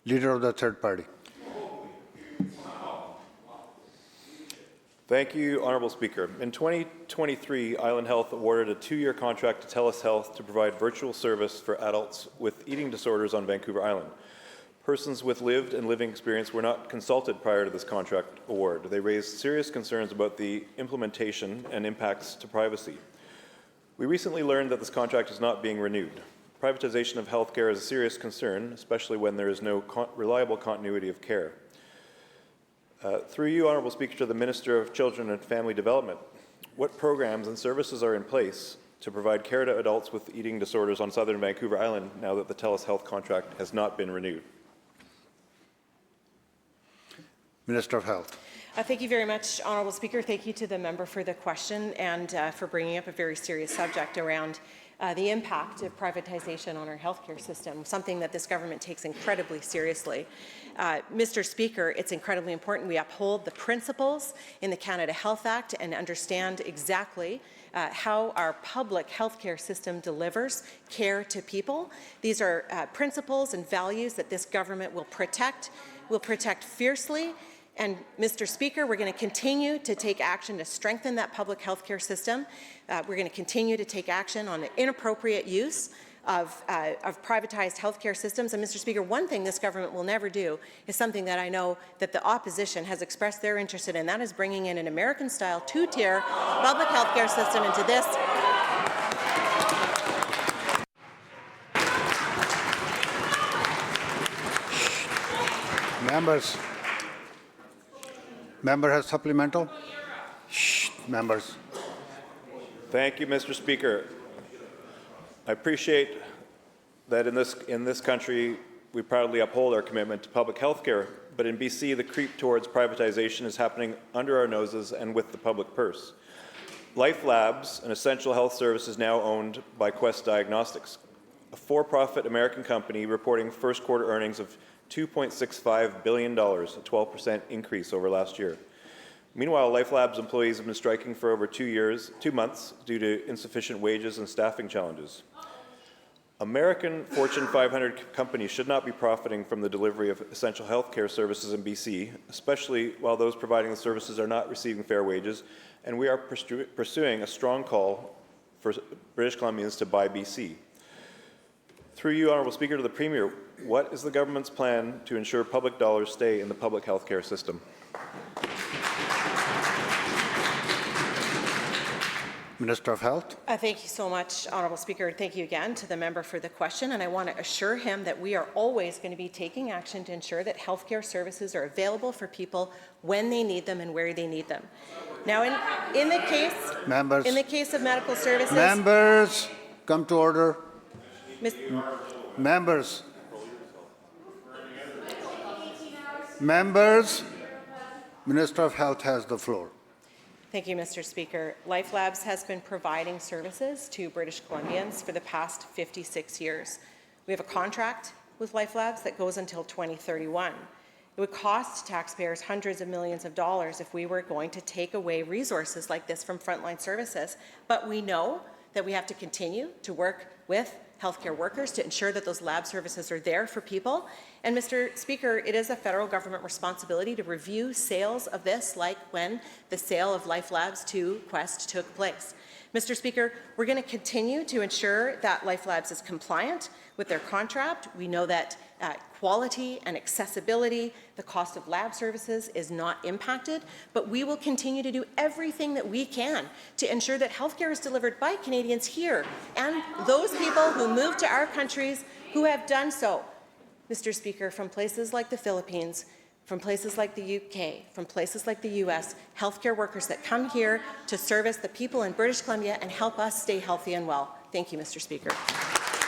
Leader of the third party. Thank you, Honourable Speaker. In 2023, Island Health awarded a 2-year contract to Telus Health to provide virtual service for adults with eating disorders on Vancouver Island. Persons with lived and living experience were not consulted prior to this contract award. They raised serious concerns about the implementation and impacts to privacy. We recently learned that this contract is not being renewed. Privatization of healthcare is a serious concern, especially when there is no reliable continuity of care. Through you, Honourable Speaker, to the Minister of Children and Family Development, what programs and services are in place to provide care to adults with eating disorders on Southern Vancouver Island now that the Telus Health contract has not been renewed? Minister of Health. Thank you very much, Honourable Speaker. Thank you to the member for the question and for bringing up a very serious subject around the impact of privatization on our healthcare system, something that this government takes incredibly seriously. Mr. Speaker, it's incredibly important we uphold the principles in the Canada Health Act and understand exactly how our public healthcare system delivers care to people. These are principles and values that this government will protect fiercely. And, Mr. Speaker, we're going to continue to take action to strengthen that public healthcare system. We're going to continue to take action on the inappropriate use of privatized healthcare systems. And, Mr. Speaker, one thing this government will never do is something that I know that the opposition has expressed their interest in, and that is bringing in an American-style two-tier public healthcare system into this. Members. Member has supplemental. Shh, members. Thank you, Mr. Speaker. I appreciate that in this country we proudly uphold our commitment to public health care, but in BC the creep towards privatization is happening under our noses and with the public purse. Life Labs, an essential health service, is now owned by Quest Diagnostics, a for-profit American company reporting first quarter earnings of $2.65 billion, a 12% increase over last year. Meanwhile, Life Labs employees have been striking for over 2 months due to insufficient wages and staffing challenges. American Fortune 500 companies should not be profiting from the delivery of essential healthcare services in BC, especially while those providing the services are not receiving fair wages, and we are pursuing a strong call for British Columbians to buy BC. Through you, Honourable Speaker, to the Premier, what is the government's plan to ensure public dollars stay in the public healthcare system? Minister of Health. Thank you so much, Honourable Speaker. Thank you again to the member for the question. And I want to assure him that we are always going to be taking action to ensure that healthcare services are available for people when they need them and where they need them. Now, in the case of medical services, members, come to order. Members. Minister of Health has the floor. Thank you, Mr. Speaker. Life Labs has been providing services to British Columbians for the past 56 years. We have a contract with Life Labs that goes until 2031. It would cost taxpayers hundreds of millions of dollars if we were going to take away resources like this from frontline services. But we know that we have to continue to work with healthcare workers to ensure that those lab services are there for people. And, Mr. Speaker, it is a federal government responsibility to review sales of this, like when the sale of Life Labs to Quest took place. Mr. Speaker, we're going to continue to ensure that Life Labs is compliant with their contract. We know that quality and accessibility, the cost of lab services is not impacted, but we will continue to do everything that we can to ensure that healthcare is delivered by Canadians here and those people who move to our countries who have done so, Mr. Speaker, from places like the Philippines, from places like the UK, from places like the US, healthcare workers that come here to service the people in British Columbia and help us stay healthy and well. Thank you, Mr. Speaker.